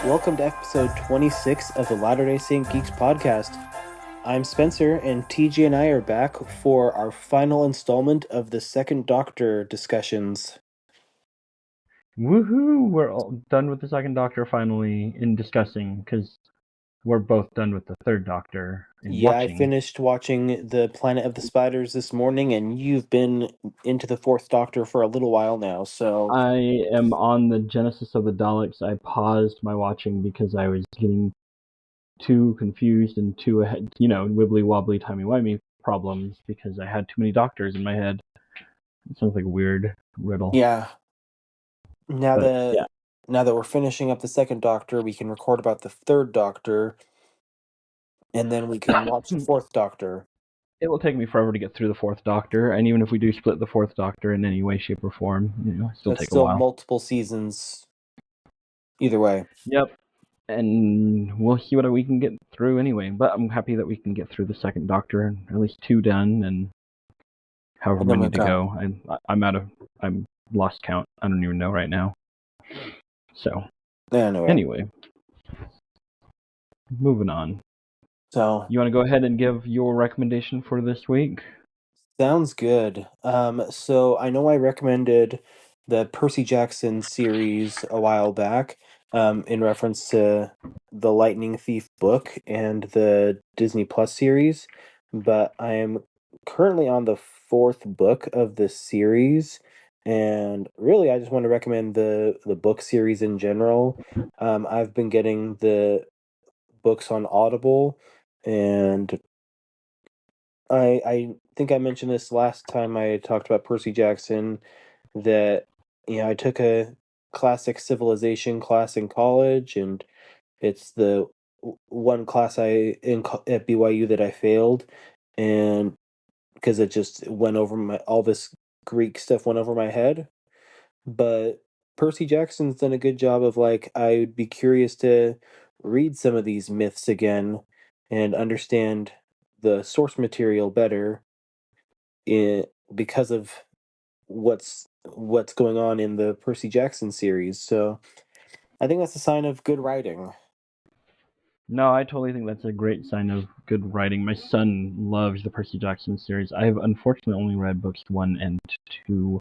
Welcome to episode 26 of the Latter-day Saint Geeks podcast. I'm Spencer, and TJ and I are back for our final installment of the Second Doctor discussions. Woohoo! We're all done with the Second Doctor finally in discussing, because we're both done with the Third Doctor in Yeah, I watching. finished watching The Planet of the Spiders this morning, and you've been into the Fourth Doctor for a little while now, so... I am on the Genesis of the Daleks. I paused my watching because I was getting too confused and too ahead, wibbly wobbly, timey wimey problems because I had too many doctors in my head. It sounds like a weird riddle. Yeah. Now But, that we're finishing up the Second Doctor, we can record about the Third Doctor, and then we can watch the Fourth Doctor. It will take me forever to get through the Fourth Doctor, and even if we do split the Fourth Doctor in any way, shape, or form, That's take a still while. multiple seasons either way. Yep. And we'll see what we can get through anyway. But I'm happy that we can get through the Second Doctor, and at least 2 done, and however And then many we've to got... go. I'm lost count. I don't even know right now. So, anyway, moving on. So, You want to go ahead and give your recommendation for this week? sounds good. So I know I recommended the Percy Jackson series a while back, in reference to the Lightning Thief book and the Disney Plus series, but I am currently on the 4th book of the series, and really I just want to recommend the book series in general. I've been getting the books on Audible, and I think I mentioned this last time I talked about Percy Jackson, that I took a classic civilization class in college, and it's the one class at BYU that I failed, and because it just went over all this Greek stuff went over my head. But Percy Jackson's done a good job of, like, I'd be curious to read some of these myths again and understand the source material better, because of what's going on in the Percy Jackson series. So I think that's a sign of good writing. No, I totally think that's a great sign of good writing. My son loves the Percy Jackson series. I have unfortunately only read books 1 and 2.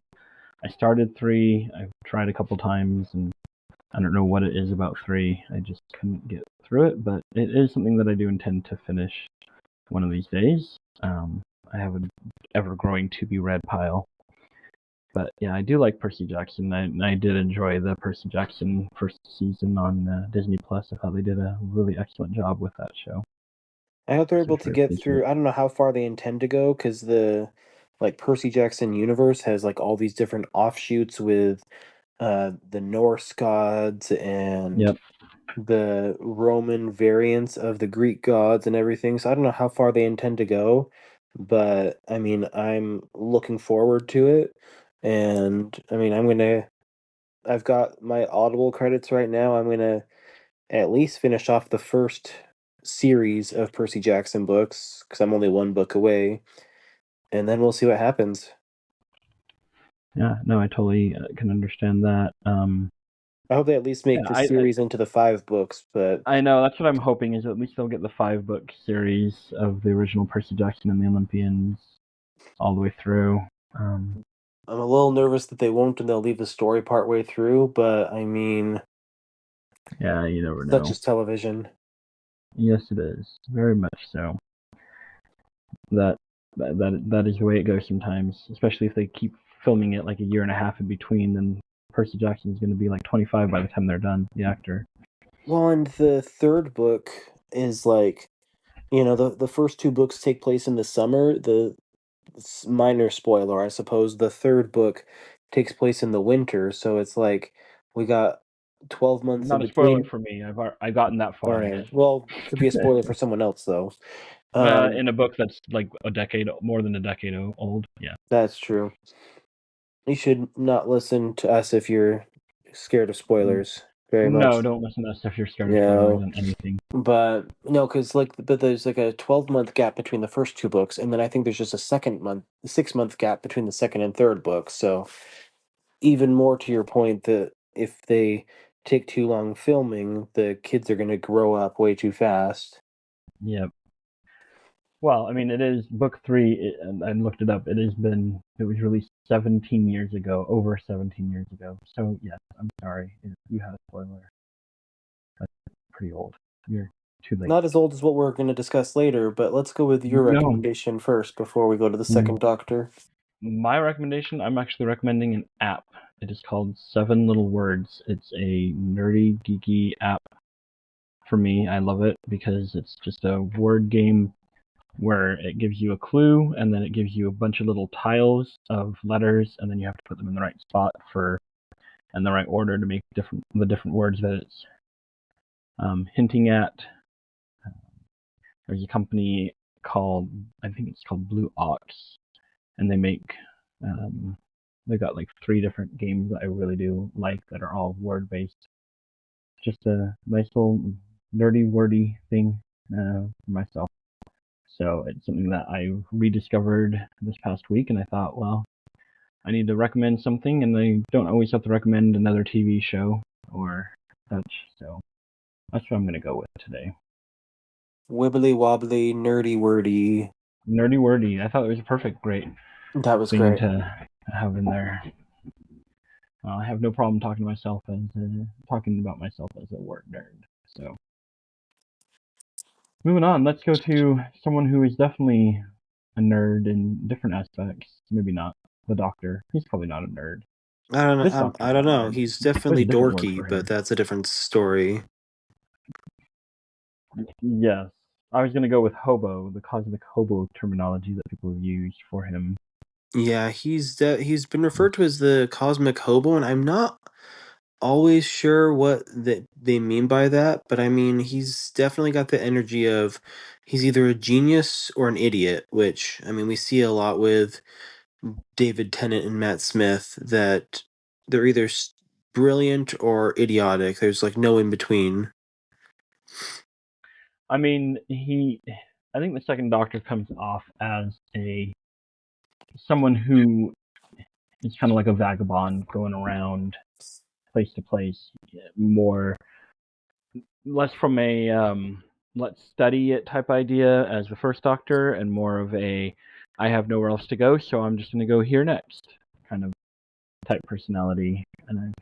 I started 3. I've tried a couple times, and I don't know what it is about 3. I just couldn't get through it, but it is something that I do intend to finish one of these days. I have an ever-growing to-be-read pile. But yeah, I do like Percy Jackson. I did enjoy the Percy Jackson first season on Disney Plus. I thought they did a really excellent job with that show. I hope they're So able to very get pleased with through. it. I don't know how far they intend to go, because the Percy Jackson universe has like all these different offshoots with the Norse gods and Yep. the Roman variants of the Greek gods and everything. So I don't know how far they intend to go, but I mean, I'm looking forward to it. And I mean, I've got my Audible credits right now. I'm gonna at least finish off the first series of Percy Jackson books, because I'm only one book away, and then we'll see what happens. Yeah. No, I totally can understand that. I hope they at least make Yeah, the series into the 5 books, but I know that's what I'm hoping is at least they'll get the 5-book series of the original Percy Jackson and the Olympians all the way through. I'm a little nervous that they won't, and they'll leave the story partway through, but I mean, Yeah, you never such know. is television. Yes, it is very much so. That is the way it goes sometimes, especially if they keep filming it like a year and a half in between. Then Percy Jackson's going to be like 25 by the time they're done. The actor. Well, and the 3rd book is like, the first 2 books take place in the summer. The minor spoiler, I suppose, the 3rd book takes place in the winter, so it's like we got 12 months in Not a spoiler between. for me. I've gotten that All far in right. it. Well, could be a spoiler for someone else though. In a book that's like more than a decade old. Yeah. That's true. You should not listen to us if you're scared of spoilers very No, much. don't listen to that stuff. You're scared of spoilers No. on anything. But no, because there's like a 12-month gap between the first 2 books, and then I think there's just a 6-month gap between the second and third book. So even more to your point, that if they take too long filming, the kids are going to grow up way too fast. Yep. Well, I mean, it is book three, and I looked it up. It was released 17 years ago, over 17 years ago. So yes, I'm sorry if you had a spoiler. That's pretty old. You're too late. Not as old as what we're going to discuss later, but let's go with your No, recommendation first before we go to the second Doctor. my recommendation. I'm actually recommending an app. It is called Seven Little Words. It's a nerdy, geeky app. For me, I love it because it's just a word game where it gives you a clue and then it gives you a bunch of little tiles of letters and then you have to put them in the right spot in the right order to make the different words that it's hinting at. There's a company called, I think it's called Blue Ox, and they got like 3 different games that I really do like that are all word based. Just a nice little nerdy wordy thing for myself. So it's something that I rediscovered this past week, and I thought, well, I need to recommend something, and I don't always have to recommend another TV show or such. So that's what I'm going to go with today. Wibbly wobbly, nerdy wordy. Nerdy wordy. I thought it was a great That was thing great. to have in there. I have no problem talking about myself as a word nerd. So moving on, let's go to someone who is definitely a nerd in different aspects. Maybe not the Doctor. He's probably not a nerd. This I Doctor's don't not a know. nerd. He's There's definitely a different word dorky, for but him. that's a different story. Yes. I was going to go with hobo, the cosmic hobo terminology that people have used for him. Yeah, he's been referred to as the cosmic hobo, and I'm not always sure what they mean by that, but I mean, he's definitely got the energy of he's either a genius or an idiot, which I mean, we see a lot with David Tennant and Matt Smith that they're either brilliant or idiotic. There's like no in between. I mean, I think the second Doctor comes off as someone who is kind of like a vagabond going around place to place, more less from a let's study it type idea as the first Doctor, and more of a I have nowhere else to go, so I'm just going to go here next kind of type personality. And I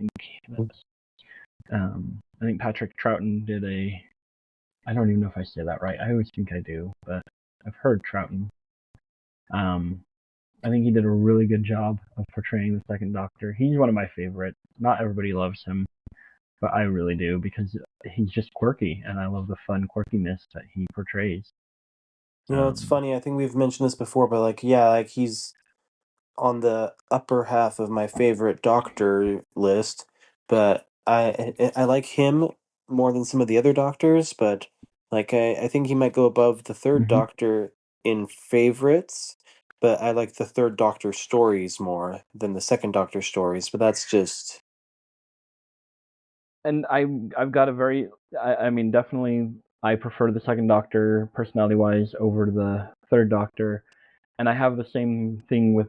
think Patrick Troughton did I don't even know if I say that right. I always think I do, but I've heard Troughton. I think he did a really good job of portraying the second Doctor. He's one of my favorites. Not everybody loves him, but I really do because he's just quirky, and I love the fun quirkiness that he portrays. You know, it's funny. I think we've mentioned this before, but like, yeah, like he's on the upper half of my favorite Doctor list, but I like him more than some of the other Doctors, but like I think he might go above the third Mm-hmm. Doctor in favorites, but I like the third Doctor stories more than the second Doctor stories, but that's just And I've got a I mean definitely I prefer the second Doctor personality wise over the third Doctor. And I have the same thing with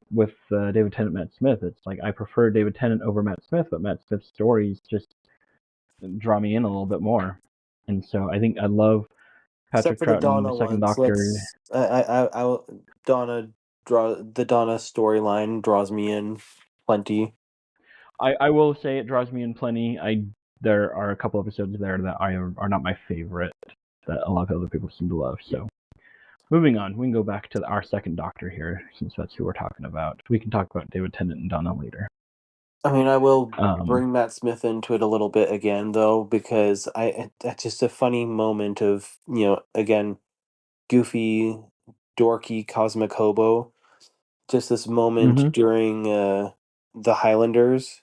David Tennant, Matt Smith. It's like I prefer David Tennant over Matt Smith, but Matt Smith's stories just draw me in a little bit more. And so I think I love except Patrick for the Troughton, the Donna second ones. Doctor. Donna the Donna storyline draws me in plenty. I will say it draws me in plenty. There are a couple episodes there that are not my favorite that a lot of other people seem to love. So moving on, we can go back to our second Doctor here since that's who we're talking about. We can talk about David Tennant and Donna later. I mean, I will Um, bring Matt Smith into it a little bit again, though, because that's just a funny moment of, again, goofy, dorky, cosmic hobo. Just this moment mm-hmm, during the Highlanders,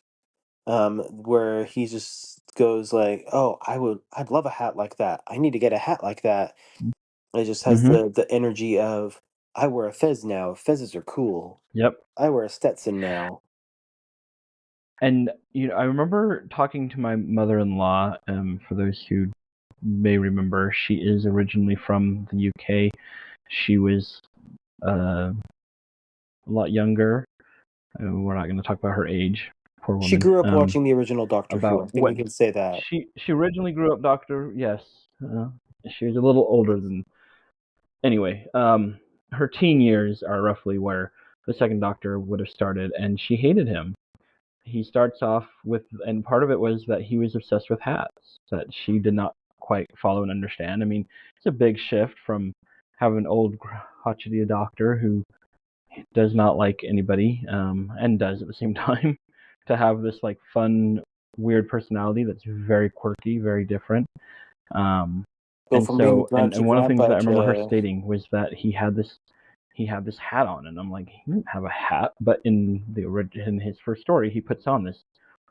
where he just goes like, "Oh, I'd love a hat like that. I need to get a hat like that." It just has mm-hmm, the energy of, "I wear a fez now. Fezzes are cool. yep. I wear a Stetson now." And I remember talking to my mother-in-law. For those who may remember, she is originally from the UK. She was a lot younger. We're not going to talk about her age, poor She woman, grew up watching the original Doctor Who. I about think what we can say that. she originally grew up Doctor. Yes, she was a little older than. Anyway, her teen years are roughly where the second Doctor would have started, and she hated him. He starts off with, and part of it was that he was obsessed with hats that she did not quite follow and understand. I mean, it's a big shift from having an old crotchety doctor who does not like anybody, and does at the same time, to have this like fun, weird personality that's very quirky, very different. Um, Go and from being so, and one of the things grandpa that I remember her to stating was that he had this hat on, and I'm like, he didn't have a hat, but in his first story, he puts on this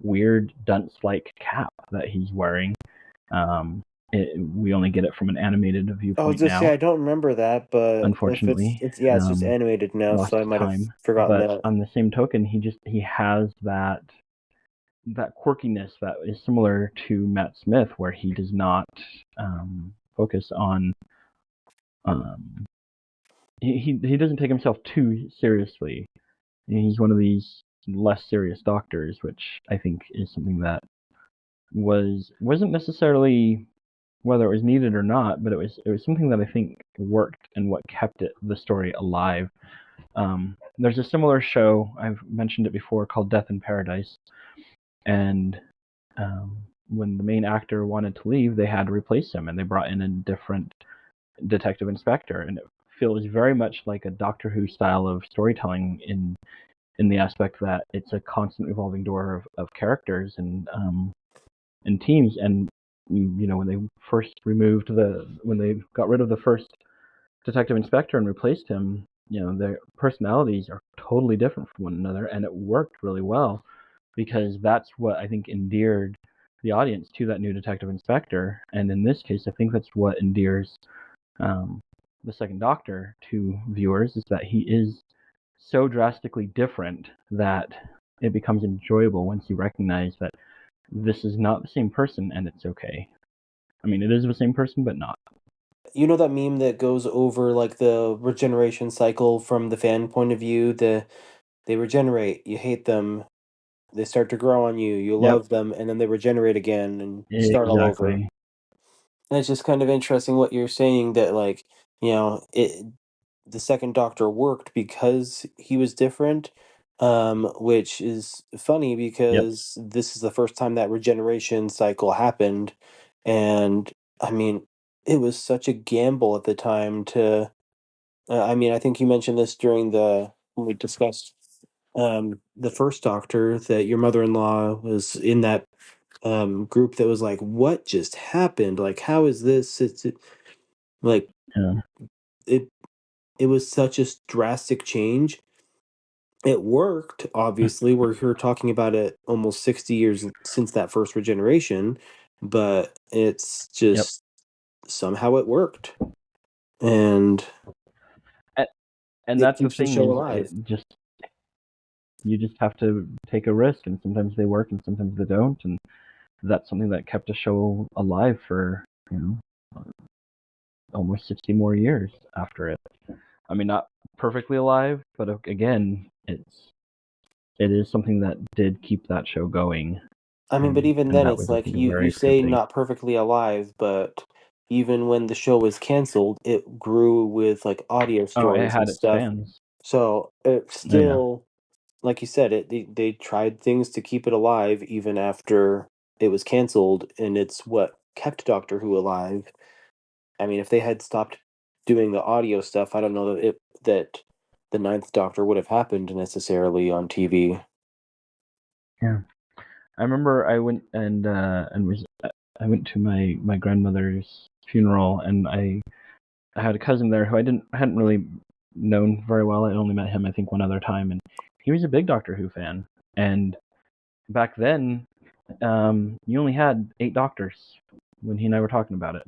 weird dunce-like cap that he's wearing. We only get it from an animated I was viewpoint just say now, I don't remember that, but if unfortunately. it's yeah, it's just animated now, Lost so I to might have time. forgotten But that. on the same token, he has that quirkiness that is similar to Matt Smith, where he does not focus on um, he doesn't take himself too seriously. He's one of these less serious doctors, which I think is something that wasn't necessarily whether it was needed or not, but it was something that I think worked and what kept the story alive. There's a similar show I've mentioned it before called Death in Paradise, and when the main actor wanted to leave, they had to replace him, and they brought in a different detective inspector, and it feels very much like a Doctor Who style of storytelling in the aspect that it's a constant evolving door of characters and teams. And when they when they got rid of the first detective inspector and replaced him, their personalities are totally different from one another, and it worked really well because that's what I think endeared the audience to that new detective inspector. And in this case, I think that's what endears the second Doctor to viewers, is that he is so drastically different that it becomes enjoyable once you recognize that this is not the same person, and it's okay. I mean, it is the same person, but not. You know that meme that goes over like the regeneration cycle from the fan point of view, they regenerate, you hate them, they start to grow on you, you Yep, love them, and then they regenerate again and start all over. exactly. And it's just kind of interesting what you're saying that like, the second Doctor worked because he was different, which is funny Yep, because this is the first time that regeneration cycle happened, and I mean, it was such a gamble at the time to. I mean, I think you mentioned this during the when we discussed the first Doctor that your mother-in-law was in that group that was like, "What just happened? Like, how is this?" Like yeah, it. It was such a drastic change. It worked, obviously. We're here talking about it almost 60 years since that first regeneration, but it's yep. just somehow it worked, and And it that's the keeps the thing, show is it alive. just you just have to take a risk, and sometimes they work and sometimes they don't, and that's something that kept the show alive for almost 60 more years after it. I mean, not perfectly alive, but again, it is something that did keep that show going, I mean, but even and then, that it's was, I like think, a you very good say thing. not perfectly alive, but even when the show was canceled, it grew with like audio Oh, it stories and had its stuff. fans. So it Oh yeah, still, like you said, they tried things to keep it alive even after it was canceled, and it's what kept Doctor Who alive. I mean, if they had stopped doing the audio stuff, I don't know that the ninth Doctor would have happened necessarily on TV. yeah. I remember I went to my grandmother's funeral, and I had a cousin there who I hadn't really known very well. I only met him, I think, one other time, and he was a big Doctor Who fan. And back then, you only had 8 doctors when he and I were talking about it.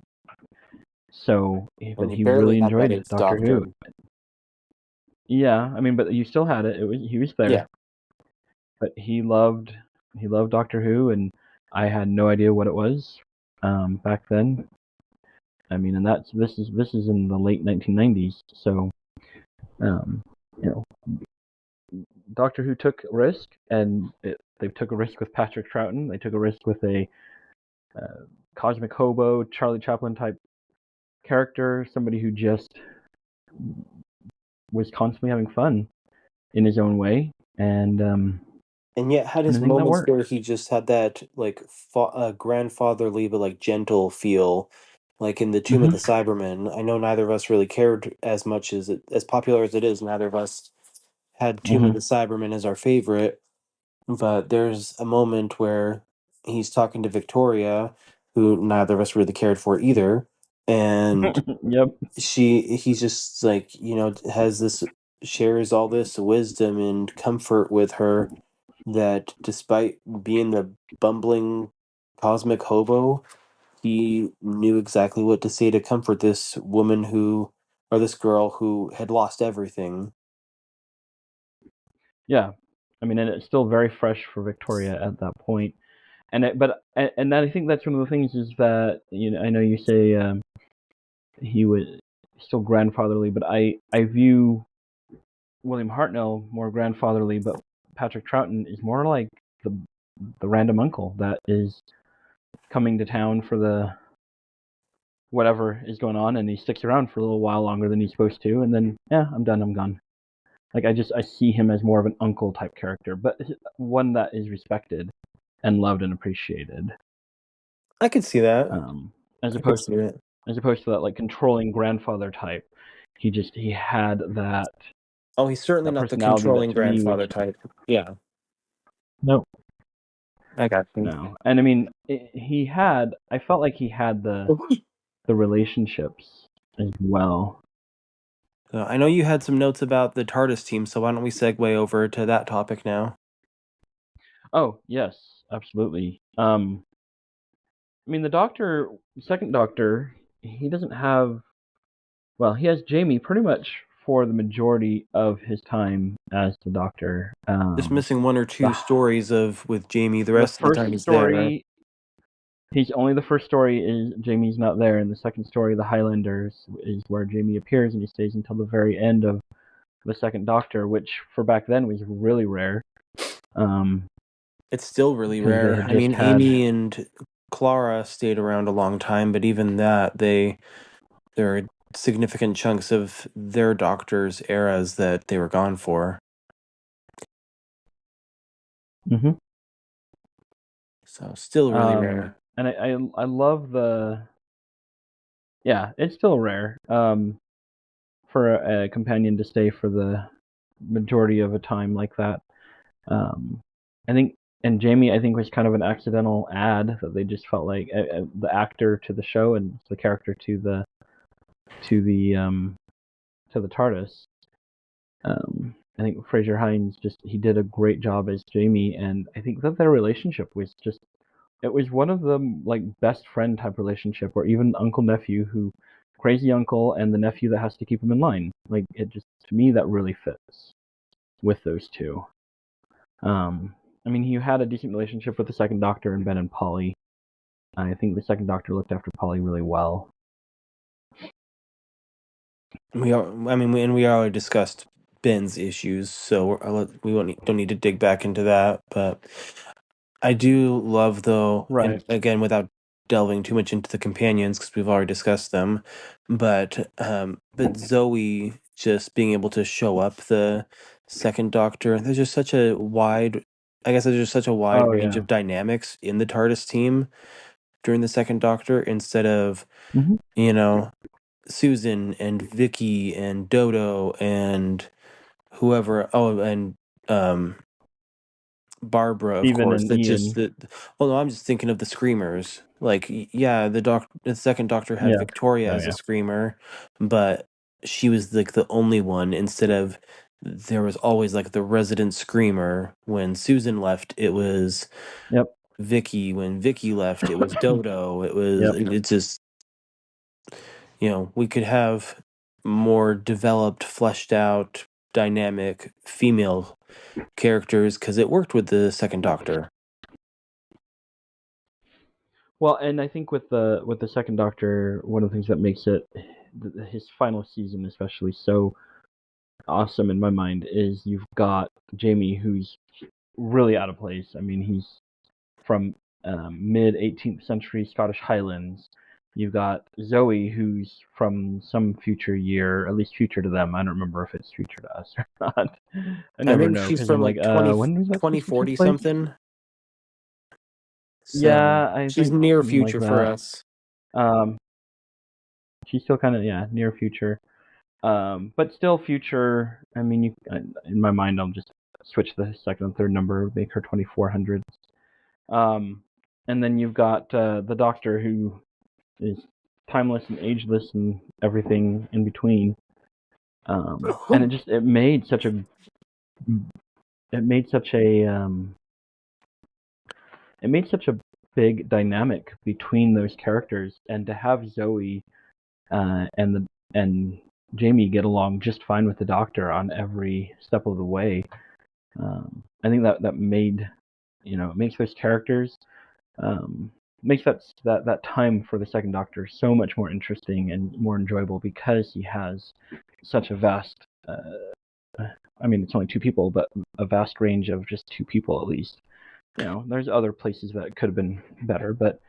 So, And but he he barely really had that enjoyed eighth Doctor Who. Doctor. Yeah, I mean, but you still had it. He was Yeah. there, but he loved Doctor Who, and I had no idea what it was back then. I mean, and this is in the late 1990s, so um, you know, Doctor Who took risk, and They took a risk with Patrick Troughton. They took a risk with a cosmic hobo, Charlie Chaplin type character, somebody who just was constantly having fun in his own way, and yet had I his think that moments worked. where he just had that like grandfatherly but like gentle feel, like in the Tomb of the Hmm. Cybermen. I know neither of us really cared as much as as popular as it is. Neither of us had Tomb of the Hmm. Cybermen as our favorite, but there's a moment where he's talking to Victoria, who neither of us really cared for either, and Yep. he's just like, has this, shares all this wisdom and comfort with her, that despite being the bumbling cosmic hobo, he knew exactly what to say to comfort this woman who, or this girl who had lost everything. Yeah. I mean, and it's still very fresh for Victoria at that point. And I think that's one of the things is that I know you say he was still grandfatherly, but I view William Hartnell more grandfatherly, but Patrick Troughton is more like the the random uncle that is coming to town for the whatever is going on, and he sticks around for a little while longer than he's supposed to, and then yeah, I'm done, I'm gone. Like I see him as more of an uncle type character, but one that is respected and loved and appreciated, I could see that. um, as I could opposed see it. as opposed to that like controlling grandfather type. He had Oh, he's certainly that not the personality that controlling to me was grandfather type. Yeah, no. I got you. No, and I mean, he had. I felt like he had the relationships as well. So I know you had some notes about the TARDIS team, so why don't we segue over to that topic now? Oh yes, absolutely. I mean, the Doctor, second Doctor, he doesn't have. Well, he has Jamie pretty much for the majority of his time as the Doctor. Just missing one or two The stories of with Jamie. The the rest of the first time he's there. story, he's only the first story is Jamie's not there, and the second story, the Highlanders, is where Jamie appears and he stays until the very end of the second Doctor, which for back then was really rare. Um, It's still really because they rare. had I just mean, had. Amy and Clara stayed around a long time, but even that, there are significant chunks of their doctors' eras that they were gone for. Hmm. So still really rare. And I love the. Yeah, it's still rare. For a companion to stay for the majority of a time like that. Um, I think, and Jamie, I think, was kind of an accidental add that they just felt like the actor to the show and the character to the um, to the TARDIS. I think Fraser Hines he did a great job as Jamie, and I think that their relationship was just it was one of the like best friend type relationship, where even uncle nephew who crazy uncle and the nephew that has to keep him in line. Like it just to me that really fits with those two. I mean, he had a decent relationship with the second Doctor and Ben and Polly. I think the second Doctor looked after Polly really well. We already discussed Ben's issues, so we don't need to dig back into that. But I do love, though, and Right. again, without delving too much into the companions because we've already discussed them, but Zoe just being able to show up the second Doctor. There's just such a wide, I guess, there's just such a wide Oh range yeah. of dynamics in the TARDIS team during the second Doctor, instead of, Hmm. you know, Susan and Vicky and Dodo and whoever. Oh, and um, Barbara, of Steven course. and That just Ian. that. Well, no, I'm just thinking of the screamers. Like, yeah, the second Doctor had Yeah. Victoria Oh as a yeah. screamer, but she was like the only one. Instead of, there was always like the resident screamer. When Susan left, it was Yep. Vicky. When Vicky left, it was Dodo. Yep. It just, we could have more developed, fleshed out, dynamic female characters because it worked with the second Doctor. Well, and I think with the second Doctor, one of the things that makes it his final season especially so awesome in my mind is you've got Jamie, who's really out of place. I mean, he's from mid 18th century Scottish Highlands. You've got Zoe, who's from some future year, at least future to them. I don't remember if it's future to us or not. I I never think know she's because I'm from like, like 20 when was that supposed to take 2040 place? something. So Yeah, I she's think near something like future for that. us. Um, she's still kind of near future. But still future. I mean, in my mind, I'll just switch the second and third number, make her 2400. Um, and then you've got the Doctor, who is timeless and ageless and everything in between. And it made such a it made such a it made such a big dynamic between those characters, and to have Zoe and Jamie get along just fine with the Doctor on every step of the way. I think that made it makes those characters makes that time for the second Doctor so much more interesting and more enjoyable because he has such a vast. I mean, it's only two people, but a vast range of just two people at least. There's other places that could have been better, but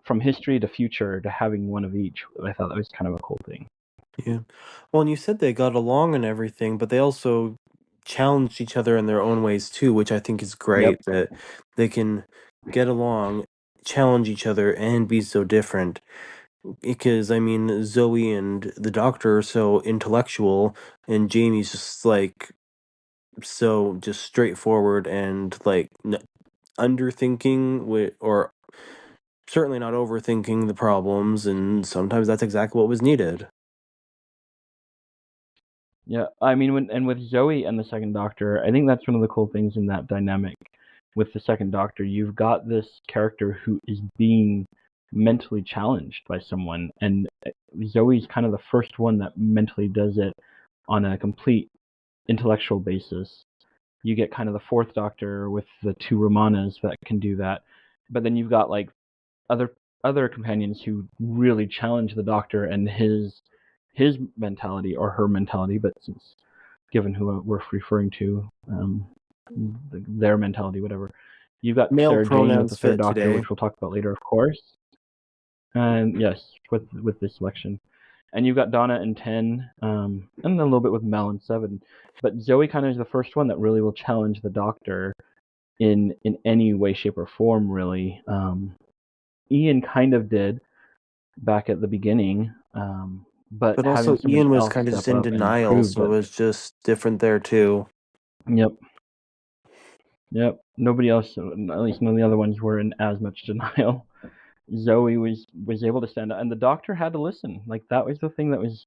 from history to future to having one of each, I thought that was kind of a cool thing. Yeah. Well, and you said they got along and everything, but they also challenged each other in their own ways too, which I think is Yep. great that they can get along, challenge each other, and be so different. Because, I mean, Zoe and the Doctor are so intellectual, and Jamie's just like so just straightforward and like underthinking or certainly not overthinking the problems, and sometimes that's exactly what was needed. Yeah, I mean, with Zoe and the Second Doctor, I think that's one of the cool things in that dynamic with the Second Doctor. You've got this character who is being mentally challenged by someone, and Zoe's kind of the first one that mentally does it on a complete intellectual basis. You get kind of the Fourth Doctor with the two Romanas that can do that, but then you've got like other other companions who really challenge the Doctor and his mentality or her mentality, but since given who we're referring to, their mentality, whatever. You've got Male Sarah Jane with the pronouns Third fit Doctor, today. which we'll talk about later, of course. And yes, with this selection, and you've got Donna in 10, and a little bit with Mel in 7. But Zoe kind of is the first one that really will challenge the Doctor in any way, shape, or form, really. Ian kind of did back at the beginning, but But also, having Ian somebody was else kind of just step in up and denial, prove so it that. was just different there too. Yep, yep. Nobody else, at least none of the other ones, were in as much denial. Zoe was able to stand up, and the Doctor had to listen. Like that was the thing that was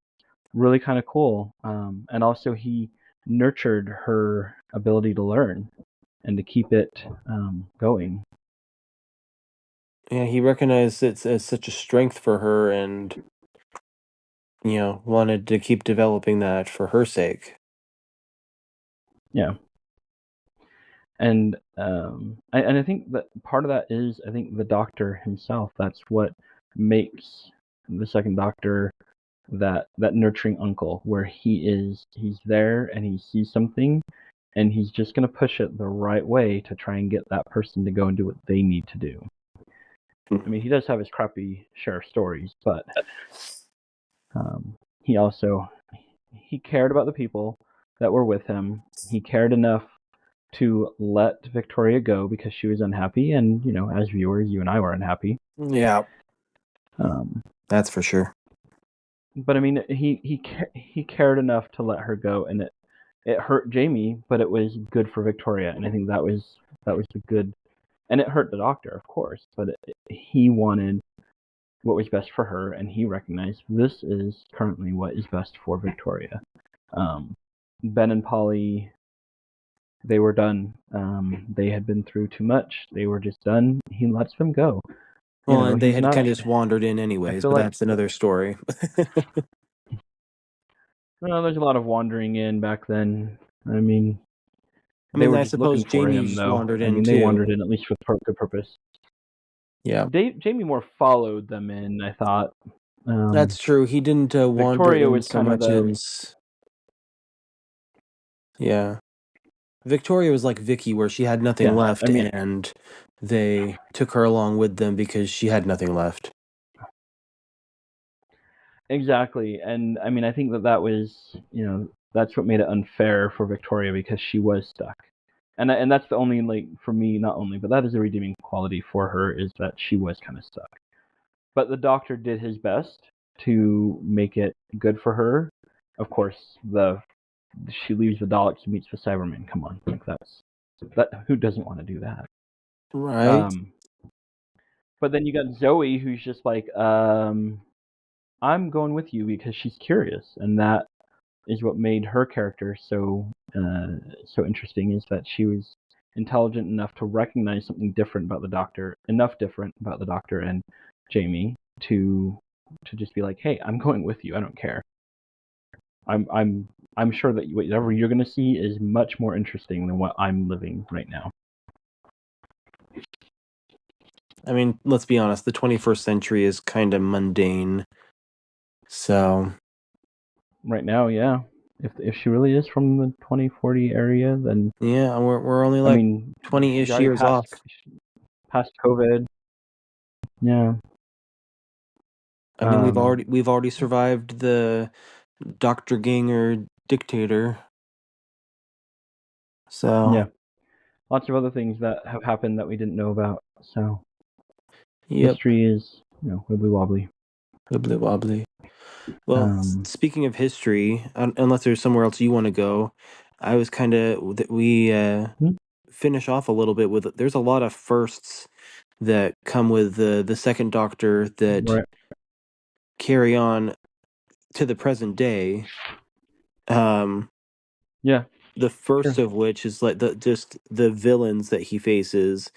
really kind of cool. And also he nurtured her ability to learn and to keep it going. Yeah, he recognized it as such a strength for her and, wanted to keep developing that for her sake. Yeah. And I think that part of that is, I think, the Doctor himself. That's what makes the second Doctor that nurturing uncle, where he's there and he sees something and he's just going to push it the right way to try and get that person to go and do what they need to do. I mean, he does have his crappy share of stories, but he also he cared about the people that were with him. He cared enough to let Victoria go because she was unhappy, and as viewers, you and I were unhappy. Yeah, Um, that's for sure. but I mean, he cared enough to let her go, and it hurt Jamie, but it was good for Victoria, and I think that was the good. And it hurt the Doctor, of course, but he wanted what was best for her, and he recognized this is currently what is best for Victoria. Ben and Polly, they were done. They had been through too much. They were just done. He lets them go. Well, and they He's had not. kind of just wandered in I anyways, feel but like that's another story. there's a lot of wandering in back then. I mean, I they mean, were I just looking suppose for Jamie him, just though. wandered I in mean, they wandered too. in at least with good purpose. Yeah, Jamie more followed them in, I thought. that's true. He didn't wander Victoria in was so kind of much the as, yeah. Victoria was like Vicky, where she had nothing Yeah, I left, mean, and they took her along with them because she had nothing left. exactly. And I mean, I think that was, that's what made it unfair for Victoria because she was stuck. And that's the only, like, for me, not only, but that is a redeeming quality for her, is that she was kind of stuck. But the Doctor did his best to make it good for her. Of course, she leaves the Daleks and meets the Cybermen. Come on, like that. Who doesn't want to do that? Right. Um, but then you got Zoe, who's just like, I'm going with you because she's curious, and that is what made her character so interesting. Is that she was intelligent enough to recognize something different about the Doctor, enough different about the Doctor and Jamie to just be like, hey, I'm going with you. I don't care. I'm sure that whatever you're going to see is much more interesting than what I'm living right now. I mean, let's be honest, the 21st century is kind of mundane. So, Right now, yeah. If she really is from the 2040 area, then yeah, we're only I like mean, she's 20-ish already years off. past COVID. Yeah. I mean, we've already survived the Dr. Ganger dictator. So, Yeah. Lots of other things that have happened that we didn't know about. So yep, history is, wibbly wobbly. wibbly wobbly. Well, Um, speaking of history, unless there's somewhere else you want to go, I was kind of that we hmm, finish off a little bit with. There's a lot of firsts that come with the second Doctor that right. carry on to the present day. Um, Yeah. the first Sure. of which is like the villains that he faces.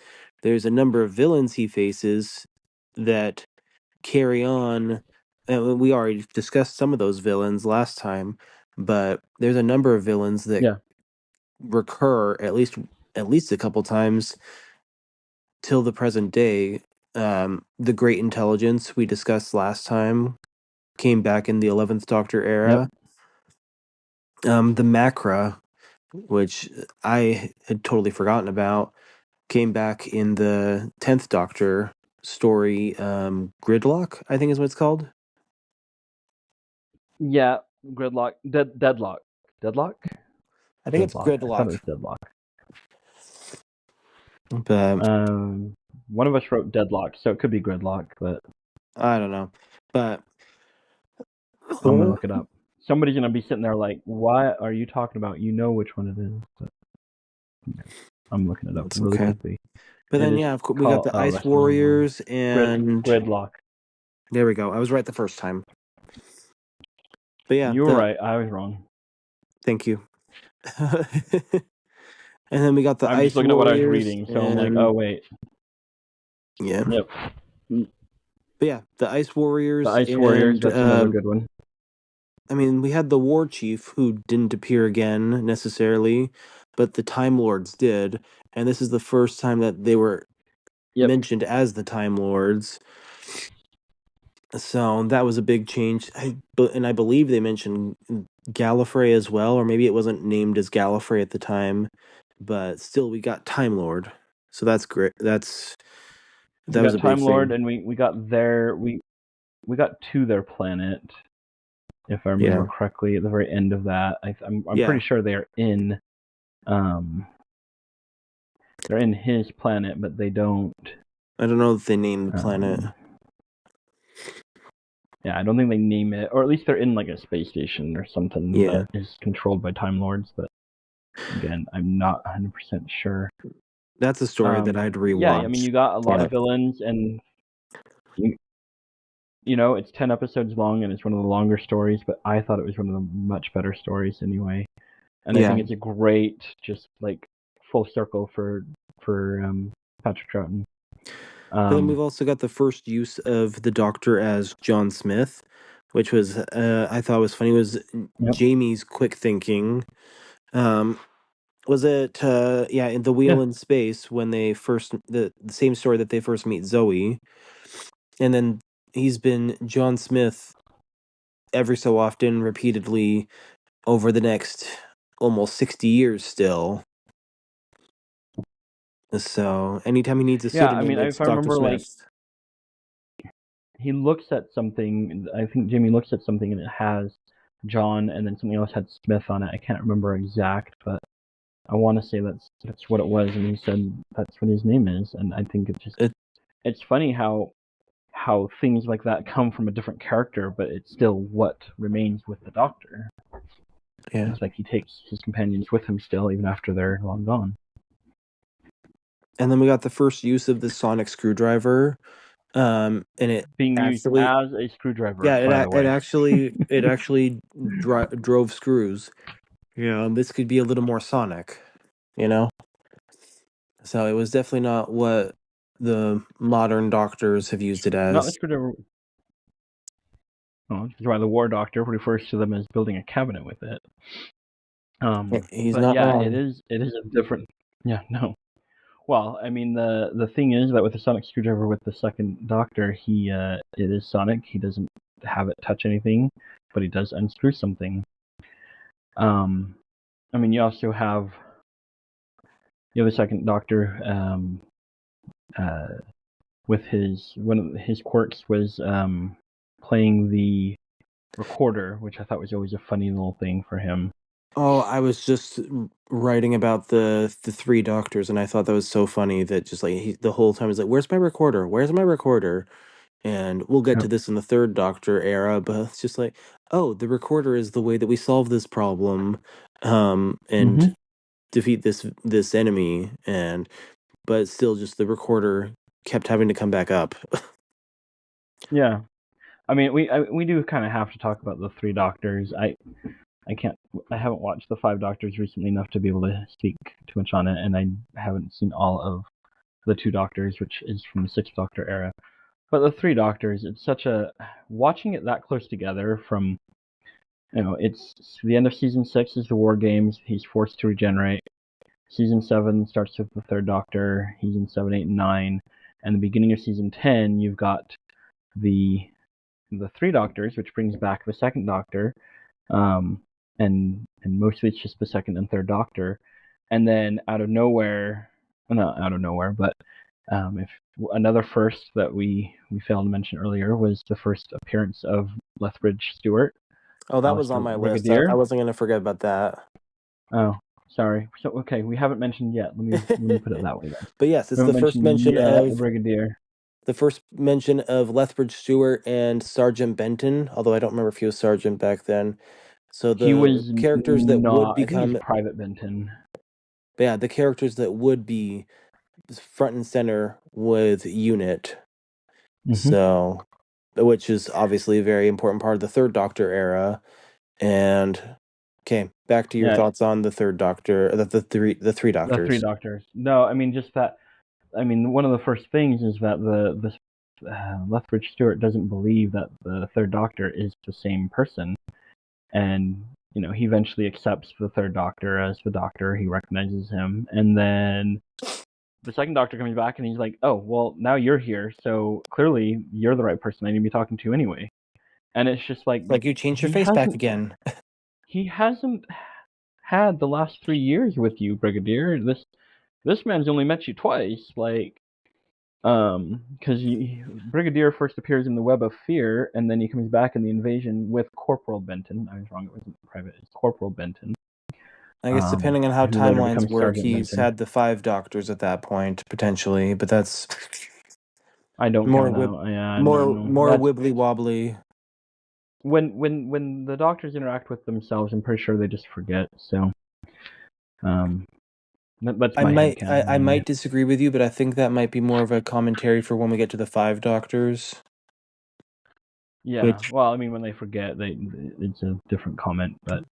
There's a number of villains he faces that carry on. And we already discussed some of those villains last time, but there's a number of villains that Yeah. recur at least a couple times till the present day. The Great Intelligence we discussed last time came back in the 11th Doctor Yep. era. The Macra, which I had totally forgotten about, came back in the 10th Doctor story. Gridlock, I think is what it's called. Yeah. Gridlock. Deadlock. Deadlock. I think it's Gridlock. I thought it Gridlock, was deadlock. but One of us wrote deadlock, so it could be gridlock, but I don't know. But I'm gonna look it up. Somebody's gonna be sitting there like, "What are you talking about? You know which one it is." But I'm looking it up it's really okay. quickly. But It then, is yeah, of course, we got called. the Oh, Ice that's the wrong one. Warriors, and Gridlock. there we go. I was right the first time. But yeah, You were right. I was wrong. thank you. And then we got the I'm just Ice looking at what I was Warriors, reading, so I'm like, and oh wait. yeah, Yep. but yeah, the Ice The Warriors, Ice Warriors. and That's another good one. I mean, we had the War Chief who didn't appear again necessarily, but the Time Lords did, and this is the first time that they were Yep. mentioned as the Time Lords. So that was a big change. And I believe they mentioned Gallifrey as well, or maybe it wasn't named as Gallifrey at the time, but still we got Time Lord. So that's great. We That was got a big Time Lord, thing. and we got their we got to their planet, if I remember Yeah. correctly, at the very end of that. I'm Yeah. pretty sure um they're in his planet, but they don't. I don't know if they named the planet. Um, yeah, I don't think they name it, or at least they're in like a space station or something Yeah. that is controlled by Time Lords. But again, I'm not 100% sure. That's a story that I'd Yeah, I mean, rewatch. you got a lot Yeah. of villains, and it's 10 episodes long, and it's one of the longer stories. But I thought it was one of the much better stories anyway. And I Yeah. think it's a great, just like full circle for Patrick Troughton. But then we've also got the first use of the Doctor as John Smith, which was I thought was funny. Was Yep. Jamie's quick thinking. Was it yeah, in The Yeah. Wheel in Space when they first the same story that they first meet Zoe, and then he's been John Smith every so often, repeatedly over the next almost 60 years still. So anytime he needs a Yeah, I pseudonym, mean, it's if I Dr. remember, like, Smith. he looks at something. I think Jimmy looks at something and it has John, and then something else had Smith on it. I can't remember exact, but I want to say that's what it was, and he said that's what his name is. And I think It, it's funny how things like that come from a different character, but it's still what remains with the Doctor. yeah. It's like he takes his companions with him still, even after they're long gone. And then we got the first use of the sonic screwdriver. And it Being used actually, as a screwdriver, yeah, by the way. it actually drove screws. This could be a little more sonic, you know? So it was definitely not what the modern doctors have used it Not the as. screwdriver. Oh, that's why the War Doctor refers to them as building a cabinet with it. He's But not yeah, wrong. it is a different. Yeah, no. Well, I mean, the thing is that with the sonic screwdriver with the second Doctor, it is sonic. He doesn't have it touch anything, but he does unscrew something. I mean, you also have the second Doctor. With one of his quirks was playing the recorder, which I thought was always a funny little thing for him. Oh, I was just writing about the three doctors, and I thought that was so funny that just like the whole time he's like, "Where's my recorder? Where's my recorder?" And we'll get to Yep. this in the third Doctor era, but it's just like, oh, the recorder is the way that we solve this problem, Mm-hmm. and defeat this enemy, and but still, just the recorder kept having to come back up. Yeah. I mean, we do kind of have to talk about the three Doctors. I can't. I haven't watched the five Doctors recently enough to be able to speak too much on it, and I haven't seen all of the two Doctors, which is from the Sixth Doctor era. But the three Doctors, it's such a watching it that close together. From it's the end of season 6 is the War Games. He's forced to regenerate. Season 7 starts with the third Doctor. He's in 7, 8, and 9, and the beginning of season 10, you've got the three Doctors, which brings back the second Doctor, and mostly it's just the second and third Doctor, and then out of nowhere, well, not out of nowhere, but if another first that we failed to mention earlier was the first appearance of Lethbridge Stewart, Oh, that was Alistair on my list. I Brigadier. wasn't gonna forget about that. Oh, sorry. So okay, we haven't mentioned yet. Let me put it that way then. But yes, We it's haven't mentioned yet the Brigadier. the first mention of Lethbridge Stewart and Sergeant Benton, although I don't remember if he was Sergeant back then. So He the was characters that would not. I think he's become, Private Benton. yeah, the characters that would be front and center with Unit. Mm-hmm. So, which is obviously a very important part of the Third Doctor era. And okay, back to your Yeah, thoughts on the Third Doctor, the three the three Doctors. Doctors. No, I mean just that. I mean, one of the first things is that the Lethbridge Stewart doesn't believe that the third Doctor is the same person, and he eventually accepts the third Doctor as the Doctor. He recognizes him, and then the second Doctor comes back, and he's like, "Oh, well, now you're here, so clearly you're the right person I need to be talking to anyway." And it's just like, but Like you changed your he face back hasn't again. he hasn't had the last 3 years with you, Brigadier. This man's only met you twice, like, because Brigadier first appears in the Web of Fear, and then he comes back in the Invasion with Corporal Benton. I was wrong; it wasn't Private; it's Corporal Benton. I guess depending on how Who later timelines becomes work, Sergeant he's Benton. had the five doctors at that point potentially, but that's I don't more count wib that. Yeah, no, more no. more That's wibbly wobbly. when the Doctors interact with themselves. I'm pretty sure they just forget. So, um, that's my headcanon I anyway. might disagree with you, but I think that might be more of a commentary for when we get to the five doctors. Yeah. Which Well, I mean, when they forget, it's a different comment, but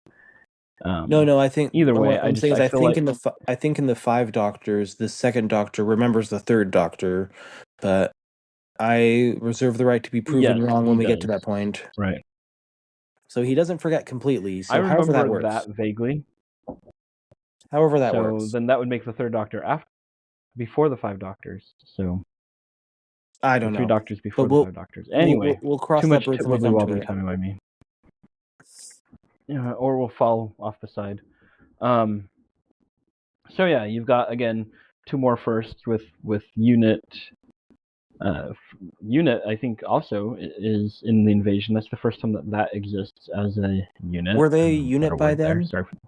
no, I think either way, what I'm saying is I I feel think like in I think in the five doctors, the second doctor remembers the third doctor, but I reserve the right to be proven yes, wrong he when we get to that does. point. Right. So he doesn't forget completely. I So remember that vaguely. however that So works. then that would make the third Doctor before the five Doctors. So I the don't three know, Doctors but before the five Doctors. Anyway, we'll too cross that much bridge when we wibbly come to wobbly it. timey wimey. Yeah, or we'll fall off the side. Um. So yeah, you've got again two more firsts with Unit. Unit, I think, also is in the Invasion. That's the first time that exists as a unit. Were they unit by there. then? Sorry for the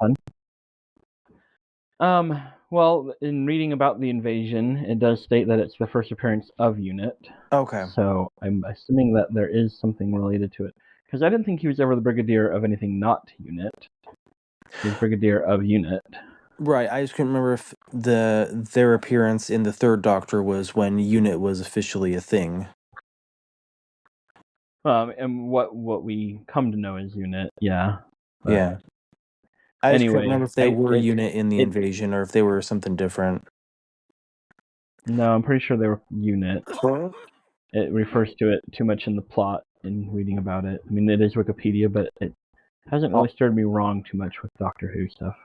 pun. Well, in reading about the Invasion, it does state that it's the first appearance of Unit. Okay. So I'm assuming that there is something related to it. Because I didn't think he was ever the Brigadier of anything not Unit. He was Brigadier of Unit. Right, I just couldn't remember if their appearance in the Third Doctor was when Unit was officially a thing. And what we come to know as Unit, yeah. But yeah. I just couldn't remember if they were it, Unit in the Invasion or if they were something different. No, I'm pretty sure they were Unit. It refers to it too much in the plot in reading about it. I mean, it is Wikipedia, but it hasn't really steered me wrong too much with Doctor Who stuff.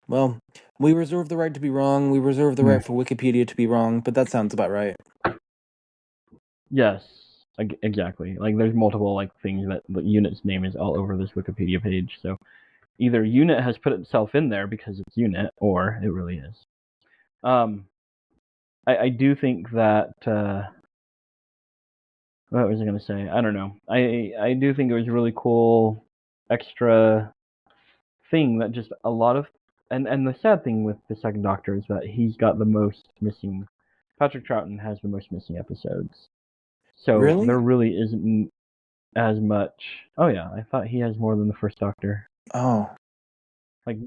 Well, we reserve the right to be wrong. We reserve the right for Wikipedia to be wrong, but that sounds about right. Yes, exactly. Like, there's multiple things that the Unit's name is all over this Wikipedia page. So either Unit has put itself in there because it's Unit, or it really is. I do think that. What was I going to say? I don't know. I do think it was a really cool extra thing that just a lot of and the sad thing with the second Doctor is that he's got the most missing. Patrick Troughton has the most missing episodes. So really? there really isn't as much. Oh yeah, I thought he has more than the first Doctor. Oh.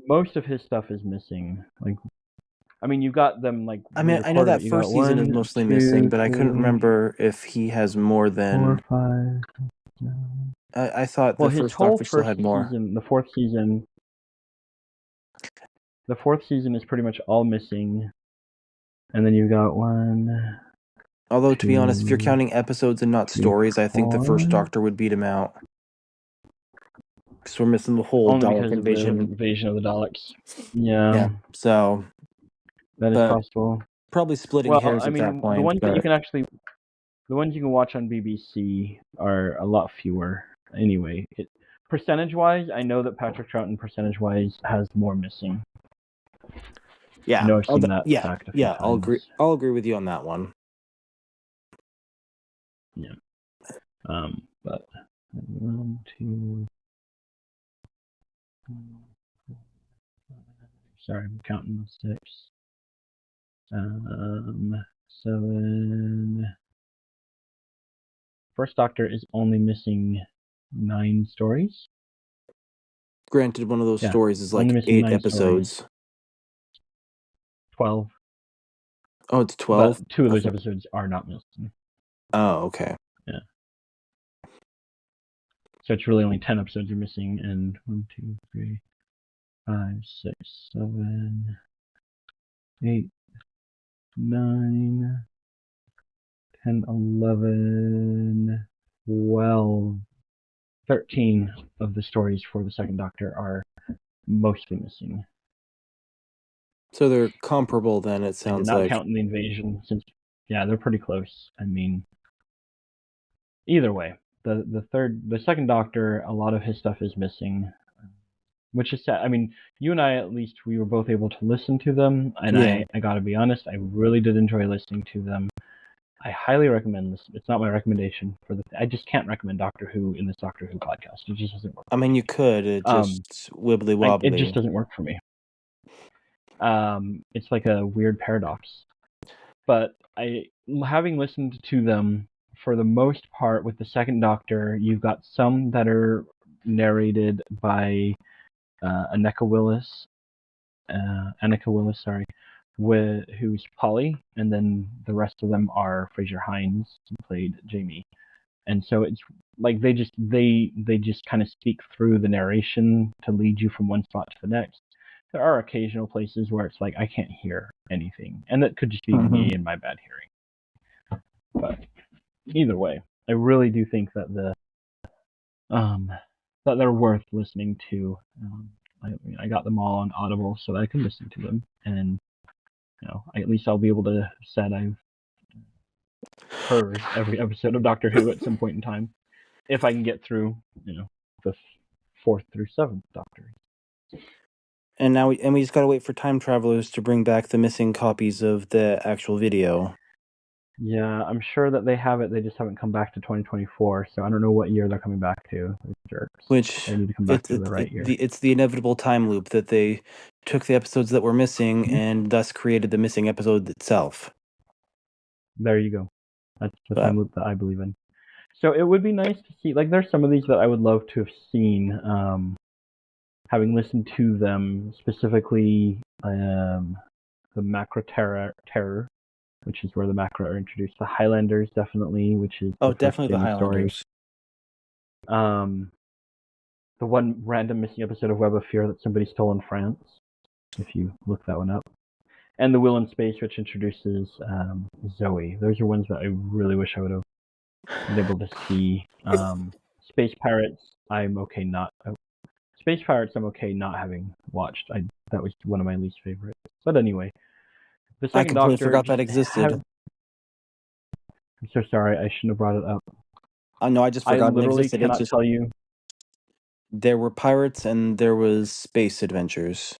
Most of his stuff is missing. I mean, you've got them I mean, I know that first season is mostly missing, but I couldn't remember if he has more than 4, 5. I thought the first Doctor still had more. Season, the fourth season is pretty much all missing, and then you've got 1. Although, to be honest, if you're counting episodes and not stories, I think the first Doctor would beat him out. Because we're missing the whole Dalek invasion. Of the invasion of the Daleks. Yeah. So that is possible. Probably splitting hairs at that point. The ones that you can the ones you can watch on BBC are a lot fewer. Anyway, percentage-wise, I know that Patrick Troughton percentage-wise has more missing. Yeah, I know I've seen that fact a few times. I'll agree with you on that one. Yeah. But 1, 2. Sorry, I'm counting 6. 7. First Doctor is only missing 9 stories. Granted, one of those stories is like 8 episodes. Stories. 12. Oh, it's 12? But 2 of those episodes are not missing. Oh, okay. Yeah. So it's really only 10 episodes are missing, and 1, 2, 3, 5, 6, 7, 8, 9, 10, 11, 12, 13 of the stories for the second Doctor are mostly missing. So they're comparable then, it sounds like. Not counting the invasion, since they're pretty close. I mean, either way, the second Doctor, a lot of his stuff is missing, which is sad. I mean, you and I, at least, we were both able to listen to them, and I gotta be honest, I really did enjoy listening to them. I highly recommend this. It's not my recommendation I just can't recommend Doctor Who in this Doctor Who podcast. It just doesn't work. I mean, you could. It just wibbly wobbly. It just doesn't work for me. It's like a weird paradox. But having listened to them, for the most part, with the second Doctor, you've got some that are narrated by Annika Willis, who's Polly, and then the rest of them are Fraser Hines, who played Jamie. And so it's like they just kind of speak through the narration to lead you from one spot to the next. There are occasional places where it's like I can't hear anything, and that could just be me and my bad hearing. But either way, I really do think that that they're worth listening to. I got them all on Audible so that I can listen to them, and at least I'll be able to say I've heard every episode of Doctor Who at some point in time, if I can get through, the 4th through 7th Doctor. And now we just gotta wait for time travelers to bring back the missing copies of the actual video. Yeah, I'm sure that they have it. They just haven't come back to 2024, so I don't know what year they're coming back to. Those jerks. Which They need to come back to the right year. it's the inevitable time loop that they took the episodes that were missing and thus created the missing episode itself. There you go. That's the But time loop that I believe in. So it would be nice to see. Like, there's some of these that I would love to have seen. Having listened to them, specifically the Macra Terror, which is where the Macra are introduced. The Highlanders, definitely, which is the definitely the first Highlanders. Story. The one random missing episode of Web of Fear that somebody stole in France, if you look that one up. And The Will in Space, which introduces Zoe. Those are ones that I really wish I would have been able to see. Space Pirates, I'm okay not. Space Pirates, I'm okay not having watched. That was one of my least favorites. But anyway, the I second completely Doctor. forgot that existed. I'm so sorry. I shouldn't have brought it up. No, I just forgot I literally it existed. cannot tell you. There were pirates and there was space adventures.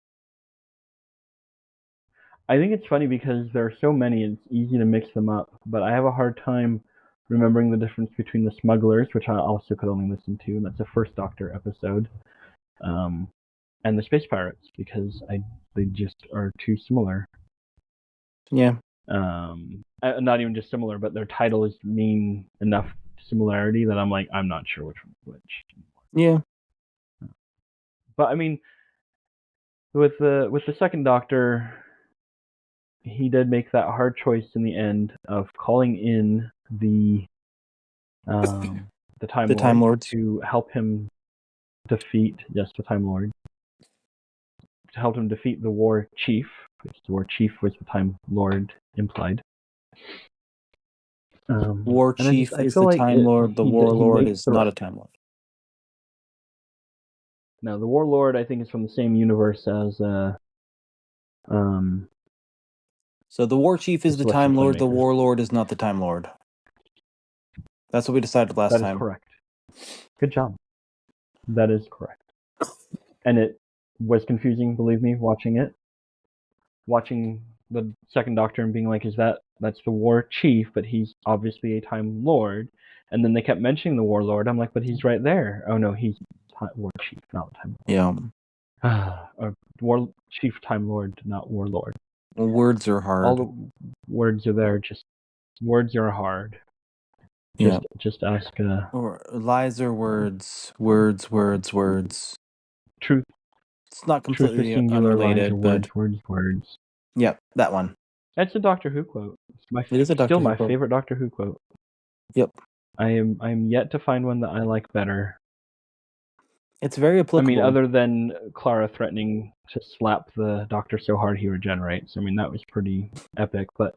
I think it's funny because there are so many, it's easy to mix them up, but I have a hard time remembering the difference between the smugglers, which I also could only listen to, and that's a First Doctor episode, and the space pirates, because they just are too similar. Yeah. Not even just similar, but their titles mean enough similarity that I'm like, I'm not sure which one's which. Yeah. But I mean, with the second Doctor, he did make that hard choice in the end of calling in the Time Lord to help him defeat the Time Lord, to help him defeat the War Chief, which the War Chief was the Time Lord implied. War Chief is the Time Lord. The Warlord is not a Time Lord. Now, the Warlord, I think, is from the same universe as So the War Chief is the Time Lord. The Warlord is not the Time Lord. That's what we decided last time. That is correct. Good job. That is correct. And it was confusing, believe me, watching it. Watching the second Doctor and being like, that's the War Chief, but he's obviously a Time Lord. And then they kept mentioning the Warlord. I'm like, but he's right there. Oh no, he's War Chief, not Time Lord. Yeah. War Chief, Time Lord, not Warlord. Words are hard. All the words are there, just words are hard. Just ask. Or lies are words. Words. Truth. It's not completely singular, unrelated, lies, but words. Yep, that one. That's a Doctor Who quote. It is still my favorite Doctor Who quote. Yep. I am yet to find one that I like better. It's very applicable. I mean, other than Clara threatening to slap the Doctor so hard he regenerates. I mean, that was pretty epic. But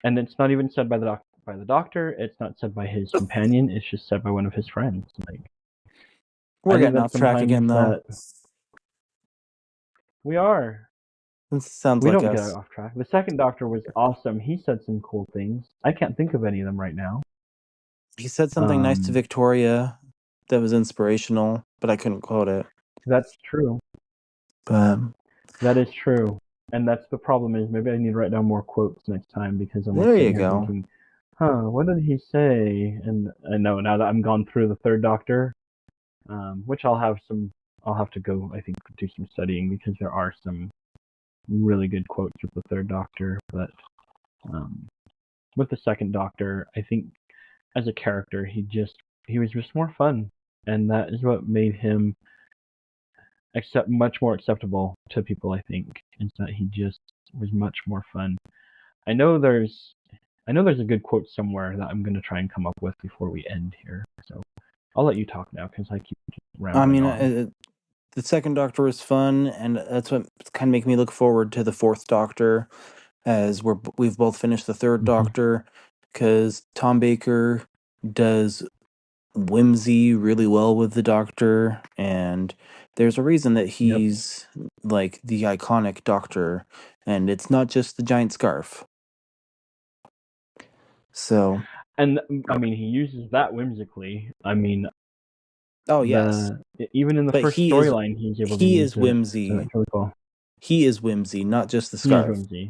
and it's not even said by the Doctor. It's not said by his companion. It's just said by one of his friends. Like, we're getting off track again, though. We are. We don't get off track. The second Doctor was awesome. He said some cool things. I can't think of any of them right now. He said something nice to Victoria that was inspirational, but I couldn't quote it. That's true. That is true. And that's the problem, is maybe I need to write down more quotes next time, because I'm there you go. Thinking, what did he say? And I know now that I'm gone through the third Doctor, which I'll have to go, I think, do some studying, because there are some really good quotes with the third Doctor. But with the second Doctor, I think as a character, he was just more fun, and that is what made him much more acceptable to people, I think, is that he just was much more fun. I know there's a good quote somewhere that I'm going to try and come up with before we end here. So I'll let you talk now, because I keep rambling on. The second Doctor was fun, and that's what kind of make me look forward to the fourth Doctor, as we've both finished the third Doctor, because Tom Baker does whimsy really well with the Doctor, and there's a reason that he's like the iconic Doctor, and it's not just the giant scarf. So, and I mean, he uses that whimsically. I mean, Oh yes, Even in the but first storyline, he's able to he use is it. So whimsy. that's really cool. He is whimsy, not just the He is scarf. whimsy.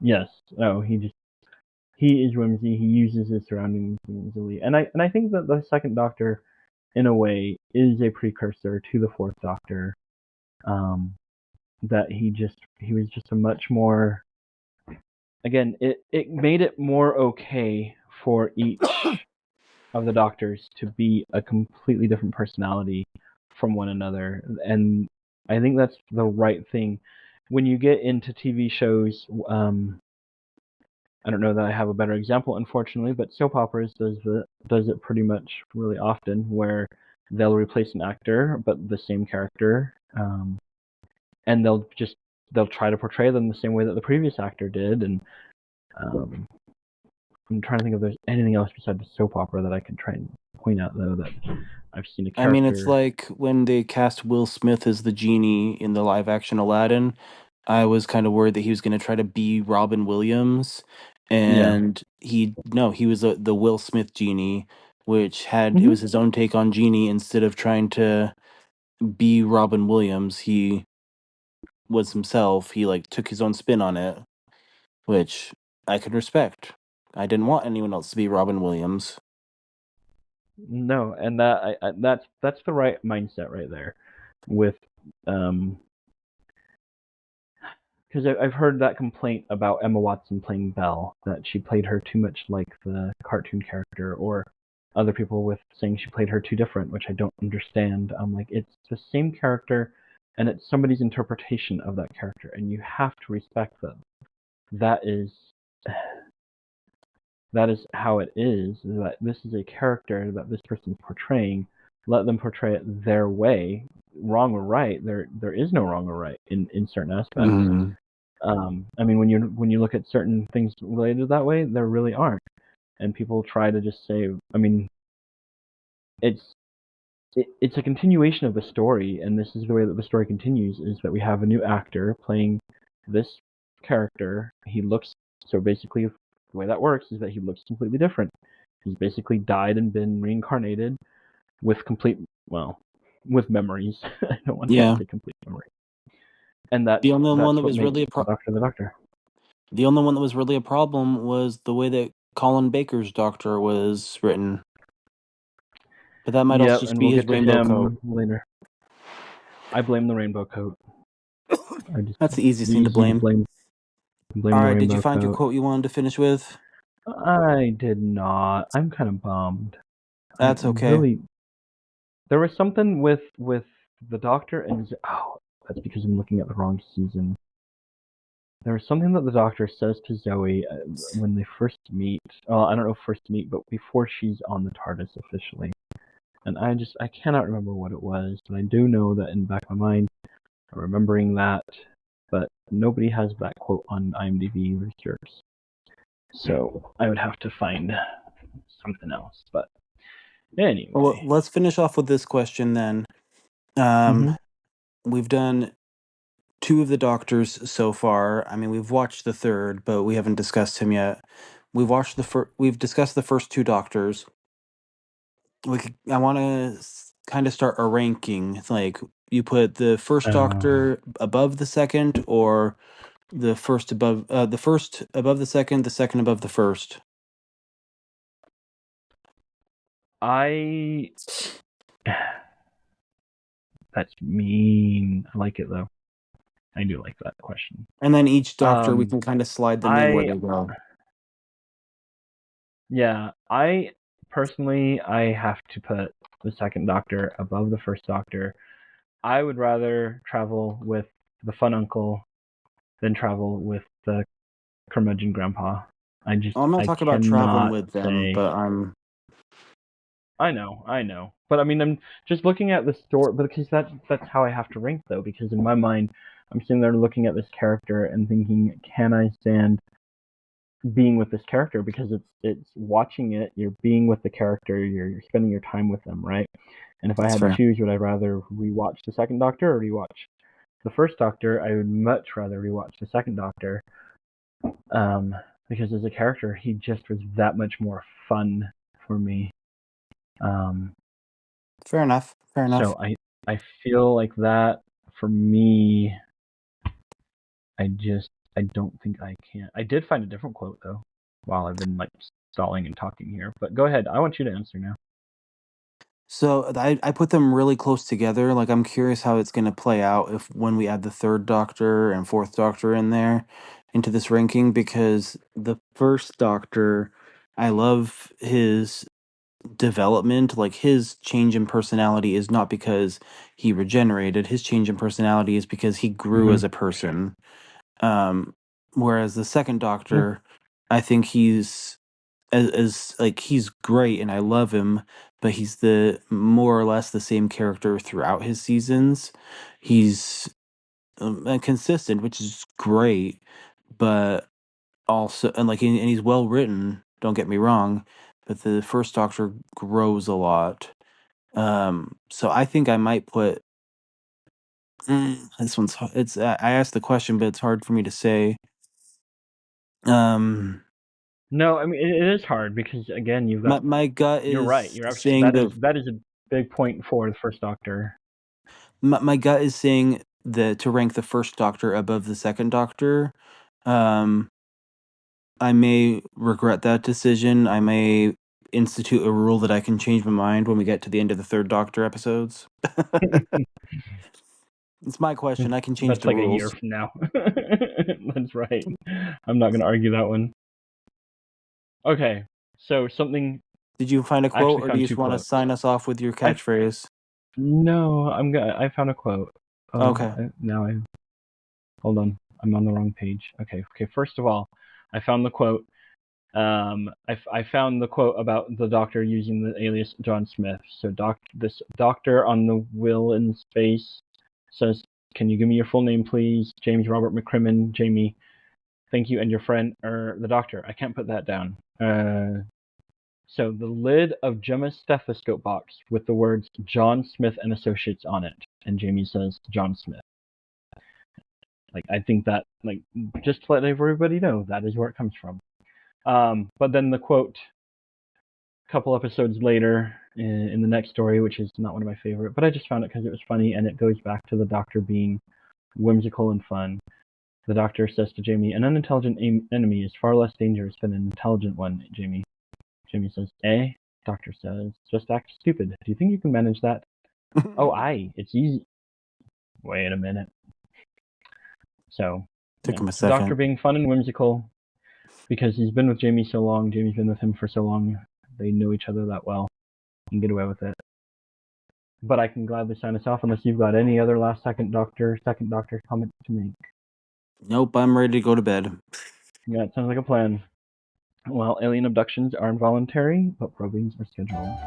Yes. Oh, he is whimsy. He uses his surroundings whimsily, and I think that the Second Doctor, in a way, is a precursor to the Fourth Doctor. That he was just a much more, again, it made it more okay for each of the Doctors to be a completely different personality from one another, and I think that's the right thing. When you get into TV shows, I don't know that I have a better example, unfortunately, but soap operas does it pretty much really often, where they'll replace an actor but the same character, and they'll try to portray them the same way that the previous actor did. And um, I'm trying to think if there's anything else besides the soap opera that I can try and point out, though, that I've seen a I mean, it's character. like when they cast Will Smith as the genie in the live action Aladdin. I was kind of worried that he was going to try to be Robin Williams, Yeah. and he was the Will Smith genie, which had it Hmm. was his own take on genie instead of trying to be Robin Williams. He was himself. He like took his own spin on it, which I could respect. I didn't want anyone else to be Robin Williams. No, and that's the right mindset right there, with um because I've heard that complaint about Emma Watson playing Belle, that she played her too much like the cartoon character, or other people with saying she played her too different, which I don't understand. I'm like, it's the same character, and it's somebody's interpretation of that character, and you have to respect them. That is that is how it is. That this is a character that this person's portraying. Let them portray it their way, wrong or right. There is no wrong or right in certain aspects. Mhm. I mean, when you look at certain things related that way, there really aren't, and people try to just say. I mean, it's it's a continuation of the story, and this is the way that the story continues: is that we have a new actor playing this character. He looks so basically the way that works is that he looks completely different. He's basically died and been reincarnated with complete, well, with memories. I don't want to Yeah. say complete memory, and The only one that's that what was makes really the Doctor the Doctor. the only one that was really a problem was the way that Colin Baker's Doctor was written. But that might also Yep, just and be we'll his get to rainbow coat. him later. I blame the rainbow coat. I just That's the easiest thing to easy to blame. blame All the right, did you rainbow find your coat. quote you wanted to finish with? I did not. I'm kind of bummed. I That's okay. really there was something with the Doctor and oh, that's because I'm looking at the wrong season. There was something that the Doctor says to Zoe when they first meet. Well, I don't know if first meet, but before she's on the TARDIS officially. And I cannot remember what it was, but I do know that in the back of my mind, I'm remembering that. But nobody has that quote on IMDb research, so I would have to find something else. But Well, anyway. let's finish off with this question then. Um, Hmm. we've done two of the Doctors so far. I mean, we've watched the third, but we haven't discussed him yet. We've discussed the first two Doctors. I want to kind of start a ranking. It's like you put the first Uh, Doctor above the second, or the first above the second above the first. I that's mean. I like it though. I do like that question. And then each Doctor, we Um, can kind of slide them in where I they go. yeah, I personally I have to put the second Doctor above the first Doctor. I would rather travel with the fun uncle than travel with the curmudgeon grandpa. I'm not I talking about traveling cannot with them, say. but I'm I know. But I mean, I'm just looking at the story, because that's how I have to rank though. Because in my mind, I'm sitting there looking at this character and thinking, can I stand being with this character? Because it's watching it, you're being with the character, you're spending your time with them, right? And if I that's had to fair. choose, would I rather rewatch the second Doctor or rewatch the first Doctor? I would much rather rewatch the second Doctor, um, because as a character, he just was that much more fun for me. Um, Fair enough. Fair enough. So I feel like that for me. I don't think I can. I did find a different quote though, while I've been like stalling and talking here. But go ahead. I want you to answer now. So I put them really close together. Like I'm curious how it's going to play out if when we add the third Doctor and fourth Doctor in there into this ranking, because the first Doctor, I love his development. Like his change in personality is not because he regenerated. His change in personality is because he grew Mm-hmm. as a person. Um, Whereas the second Yeah. Doctor, I think he's as like he's great and I love him, but he's the more or less the same character throughout his seasons. He's consistent, which is great, but also and he's well written. Don't get me wrong, but the first Doctor grows a lot. So I think I might put this one's. It's I asked the question, but it's hard for me to say. Um, No, I mean it is hard because again, you've got. my gut You're right. is You're actually saying the that is a big point for the first Doctor. my gut is saying that to rank the first Doctor above the second Doctor. Um, I may regret that decision. I may institute a rule that I can change my mind when we get to the end of the third Doctor episodes. It's my question. I can change That's the like a year rules. from now. That's right. I'm not gonna argue that one. Okay, so something. Did you find a I quote, actually or do found you two just want to quotes. sign us off with your I catchphrase? no, I'm gonna. I found a quote. Oh, Okay. now I hold on. I'm on the wrong page. Okay. First of all, I found the quote. I found the quote about the Doctor using the alias John Smith. So this Doctor on the will in space says, "Can you give me your full name, please? James Robert McCrimmon, Jamie. Thank you, and your friend, the Doctor. I can't put that down. So the lid of Gemma's stethoscope box with the words John Smith and Associates on it, and Jamie says John Smith. Like I think that like just to let everybody know that is where it comes from. But then the quote a couple episodes later in the next story, which is not one of my favorite, but I just found it because it was funny and it goes back to the Doctor being whimsical and fun. The Doctor says to Jamie, "An unintelligent enemy is far less dangerous than an intelligent one." Jamie. Jamie says, "Eh?" Doctor says, "Just act stupid. Do you think you can manage that?" "Oh, aye. It's easy." Wait a minute. So, Took yeah, him a the Doctor second. being fun and whimsical because he's been with Jamie so long. Jamie's been with him for so long. They know each other that well and get away with it. But I can gladly sign us off unless you've got any other last second Doctor comment to make. Nope, I'm ready to go to bed. Yeah, it sounds like a plan. Well, alien abductions are involuntary, but probings are scheduled.